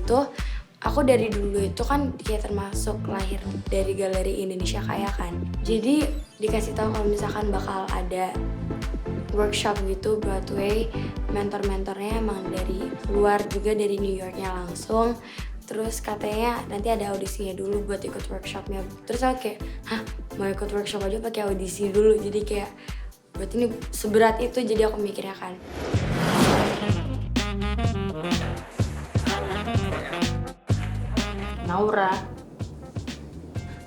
itu aku dari dulu itu kan kayak termasuk lahir dari galeri Indonesia Kaya kan. Jadi dikasih tahu kalau misalkan bakal ada workshop gitu Broadway, mentor-mentornya emang dari luar juga, dari New Yorknya langsung. Terus katanya nanti ada audisinya dulu buat ikut workshopnya. Terus aku kayak, hah, mau ikut workshop aja pakai audisi dulu. Jadi kayak, berarti ini seberat itu, jadi aku mikirnya kan. Naura,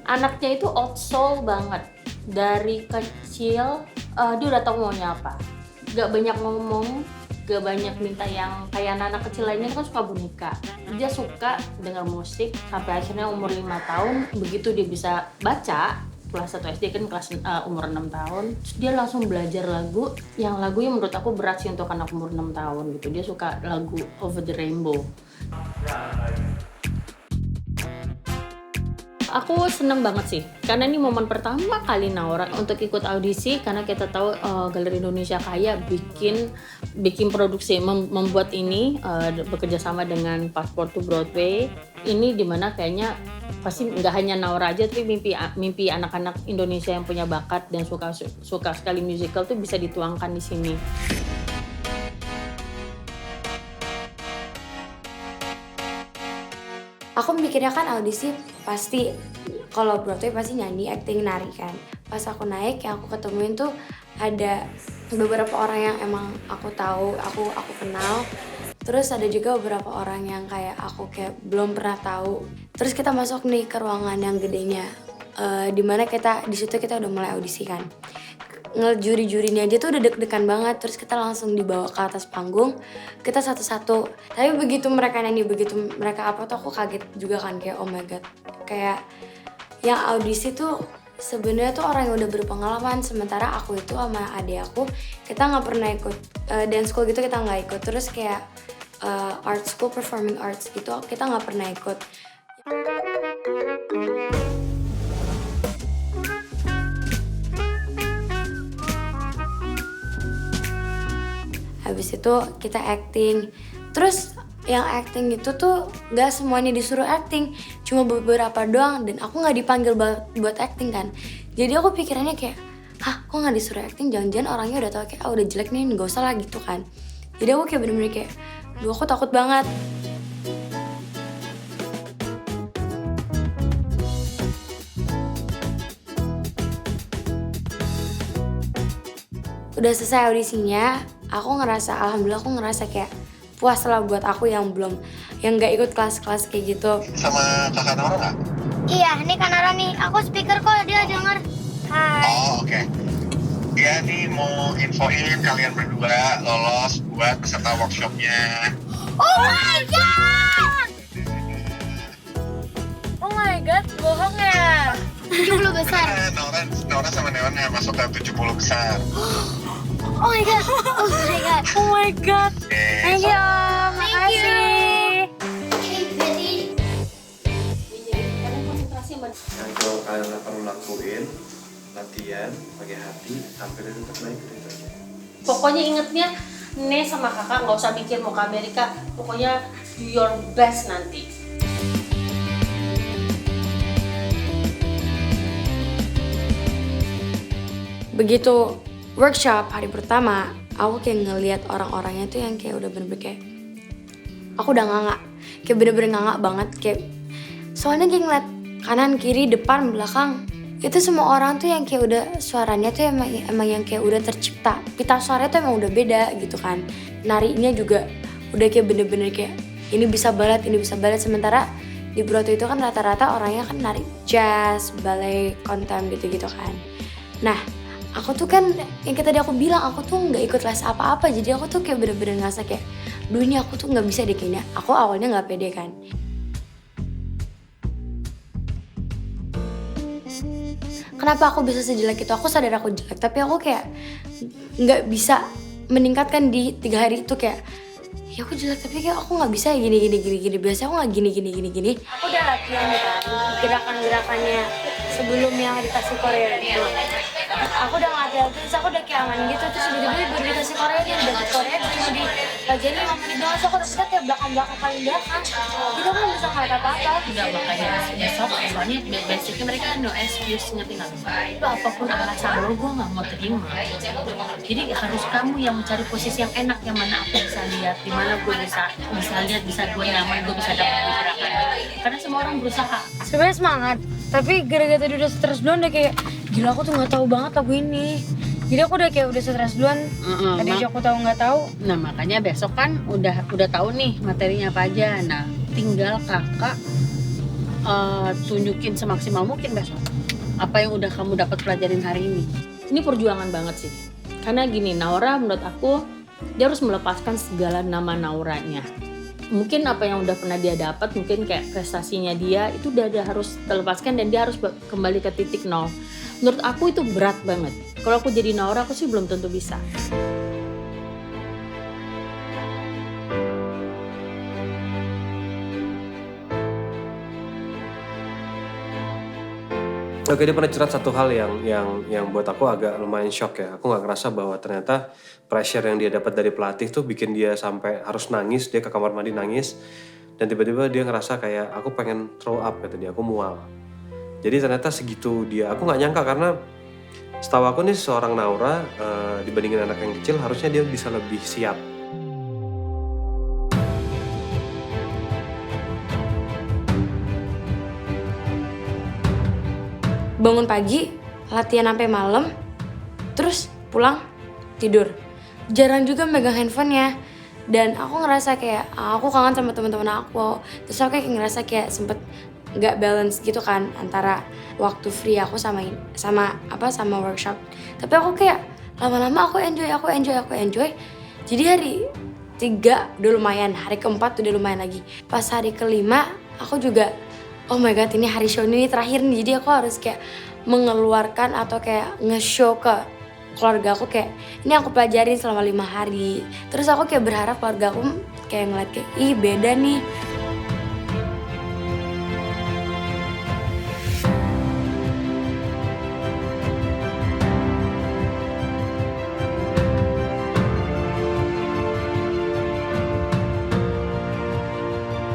anaknya itu old soul banget. Dari kecil dia udah tahu maunya apa. Gak banyak ngomong, gak banyak minta yang kayak anak kecil lainnya kan suka boneka. Dia suka dengar musik sampai akhirnya umur 5 tahun, begitu dia bisa baca, kelas 1 SD kan kelas umur 6 tahun, terus dia langsung belajar lagu yang lagunya menurut aku berat sih untuk anak umur 6 tahun gitu. Dia suka lagu Over the Rainbow. Aku seneng banget sih, karena ini momen pertama kali Naura untuk ikut audisi, karena kita tahu Galeri Indonesia Kaya bikin produksi, membuat ini bekerja sama dengan Passport to Broadway. Ini dimana kayaknya pasti nggak hanya Naura aja, tapi mimpi anak-anak Indonesia yang punya bakat dan suka sekali musical tuh bisa dituangkan di sini. Aku mikirnya kan audisi pasti, kalau Broadway pasti nyanyi, acting, nari kan. Pas aku naik, yang aku ketemuin tuh ada beberapa orang yang emang aku tahu, aku kenal. Terus ada juga beberapa orang yang kayak aku kayak belum pernah tahu. Terus kita masuk nih ke ruangan yang gedenya, dimana di situ kita udah mulai audisi kan. Ngejuri-jurinya aja tuh udah deg-degan banget. Terus kita langsung dibawa ke atas panggung, kita satu-satu. Tapi begitu mereka nyanyi, begitu mereka apa tuh aku kaget juga kan, kayak oh my god. Kayak yang audisi tuh sebenarnya tuh orang yang udah berpengalaman, sementara aku itu sama adik aku, kita nggak pernah ikut dance school gitu, kita nggak ikut. Terus kayak art school, performing arts gitu, kita nggak pernah ikut. Habis itu kita acting. Terus yang acting itu tuh gak semuanya disuruh acting, cuma beberapa doang, dan aku gak dipanggil buat acting kan. Jadi aku pikirannya kayak, hah, kok gak disuruh acting? Jangan-jangan orangnya udah tau kayak, udah jelek nih, gak usah lah gitu kan. Jadi aku kayak bener-bener kayak, duh aku takut banget. Udah selesai audisinya, alhamdulillah aku ngerasa kayak puas lah buat aku yang gak ikut kelas-kelas kayak gitu. Sama kakak Nora nggak? Iya, ini Kak Nora nih. Aku speaker kok, dia denger. Hai. Oh, oke. Dia nih mau infoin kalian berdua lolos buat peserta workshopnya. Oh my god! Oh my god, bohong ya? 70 besar. Nora sama Neon masuk ke 70 besar. Oh my god, oh my god. Oh my god, Thank you, makasih. Yang kalau kalian perlu lakuin, latihan pakai hati, tampil itu terbaik gitu aja. Pokoknya ingetnya, Nih sama kakak nggak usah mikir mau ke Amerika, pokoknya do your best nanti. Begitu workshop hari pertama, aku kayak ngelihat orang-orangnya tuh yang kayak udah bener-bener kayak, aku udah nganga, kayak bener-bener nganga banget, kayak soalnya kayak ngeliat kanan, kiri, depan, belakang, itu semua orang tuh yang kayak udah suaranya tuh emang yang kayak udah tercipta, pita suaranya tuh emang udah beda gitu kan, narinya juga udah kayak bener-bener kayak ini bisa balet, sementara di Broadway itu kan rata-rata orangnya kan nari jazz, ballet, contem gitu-gitu kan. Nah, aku tuh kan yang kayak tadi aku bilang, aku tuh nggak ikut les apa-apa, jadi aku tuh kayak bener-bener ngerasa kayak, duh ini aku tuh nggak bisa deh kayaknya. Aku awalnya nggak pede kan. Kenapa aku bisa sejelek itu? Aku sadar aku jelek, tapi aku kayak nggak bisa meningkatkan di 3 hari itu kayak, ya aku jelek tapi kayak aku nggak bisa gini. Biasanya aku nggak gini. Aku udah latihan kan gerakan-gerakannya sebelum yang di Tasik Korea itu. Aku udah ngelatih terus aku udah kayak aman gitu, terus tiba-tiba baru dikasih Korea, dia udah Korea cuma di pelajarin 5 menit doang, so aku udah kayak belakang paling belakang, jadi aku nggak bisa ngeliat apa-apa. Enggak, makanya besok soalnya basicnya mereka no excuse, ngerti nggak? Itu apapun alasan lo, gue nggak mau terima. Jadi harus kamu yang mencari posisi yang enak, yang mana aku bisa lihat, di mana gue bisa lihat, bisa gue nyaman, gue bisa dapat gerakan. Karena semua orang berusaha. Sebenarnya semangat, tapi gara-gara tadi udah stres duluan udah kayak gila, aku tuh nggak tahu banget lagu ini. Jadi aku udah kayak udah stres duluan. Tadi aja aku tahu nggak tahu. Nah makanya besok kan udah tahu nih materinya apa aja. Nah tinggal kakak tunjukin semaksimal mungkin besok apa yang udah kamu dapat pelajarin hari ini. Ini perjuangan banget sih. Karena gini, Naura menurut aku dia harus melepaskan segala nama Nauranya. Mungkin apa yang udah pernah dia dapat, mungkin kayak prestasinya dia itu udah harus terlepaskan dan dia harus kembali ke titik nol. Menurut aku itu berat banget. Kalau aku jadi Naura, aku sih belum tentu bisa. Oke, dia pernah curhat satu hal yang buat aku agak lumayan shock ya. Aku nggak ngerasa bahwa ternyata pressure yang dia dapat dari pelatih tuh bikin dia sampai harus nangis. Dia ke kamar mandi nangis dan tiba-tiba dia ngerasa kayak aku pengen throw up, kata dia, aku mual. Jadi ternyata segitu dia. Aku nggak nyangka karena setahu aku nih seorang Naura dibandingin anak yang kecil harusnya dia bisa lebih siap. Bangun pagi, latihan sampai malam, terus pulang tidur. Jarang juga megang handphonenya. Dan aku ngerasa kayak aku kangen sama teman-teman aku. Terus aku kayak ngerasa kayak sempet nggak balance gitu kan antara waktu free aku sama workshop. Tapi aku kayak lama-lama aku enjoy. Jadi hari 3 udah lumayan, hari ke-4 udah lumayan lagi. Pas hari ke-5 aku juga oh my god, ini hari show ini terakhir nih, jadi aku harus kayak mengeluarkan atau kayak nge-show ke keluarga aku kayak ini aku pelajarin selama 5 hari. Terus aku kayak berharap keluarga aku kayak ngeliat kayak ih beda nih.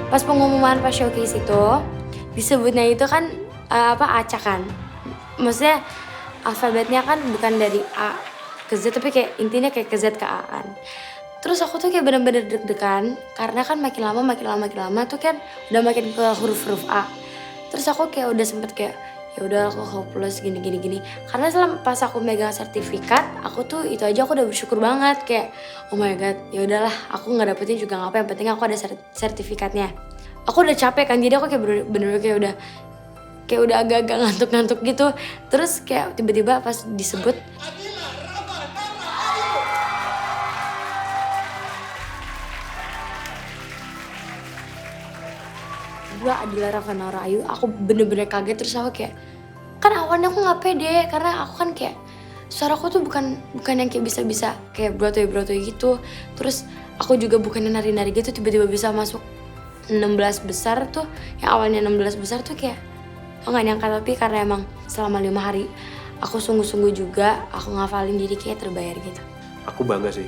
Pas pengumuman pas showcase itu disebutnya itu kan acak kan, maksudnya alfabetnya kan bukan dari A ke Z tapi kayak intinya kayak ke Z ke A kan. Terus aku tuh kayak bener-bener deg-degan karena kan makin lama tuh kan udah makin ke huruf A. Terus aku kayak udah sempet kayak ya udah aku hopeless gini. Karena selama pas aku megang sertifikat, aku tuh itu aja aku udah bersyukur banget kayak oh my god, ya udahlah aku nggak dapetin juga nggak apa, yang penting aku ada sertifikatnya. Aku udah capek kan, jadi aku kayak bener-bener kayak udah agak-agak ngantuk-ngantuk gitu. Terus kayak tiba-tiba pas disebut gue Adila Rafa Naura Ayu, aku bener-bener kaget. Terus aku kayak kan awalnya aku nggak pede karena aku kan kayak suaraku tuh bukan yang kayak bisa kayak Broadway gitu. Terus aku juga bukan yang nari-nari gitu, tiba-tiba bisa masuk 16 besar tuh, yang awalnya 16 besar tuh kayak aku nggak nyangka. Tapi karena emang selama 5 hari aku sungguh-sungguh juga, aku ngafalin, jadi kayak terbayar gitu. Aku bangga sih,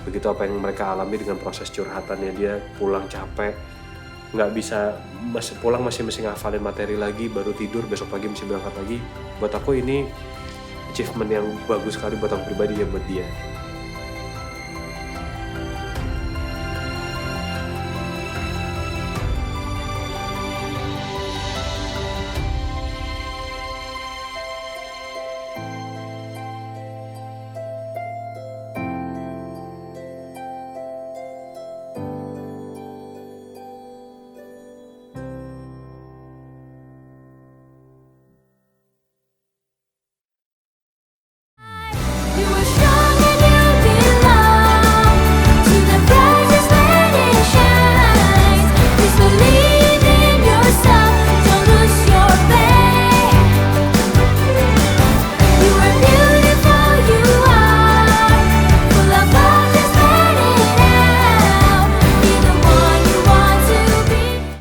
begitu apa yang mereka alami dengan proses curhatannya. Dia pulang capek, nggak bisa, masih pulang masih ngafalin materi lagi, baru tidur, besok pagi mesti berangkat lagi. Buat aku ini achievement yang bagus sekali buat aku pribadi ya, buat dia.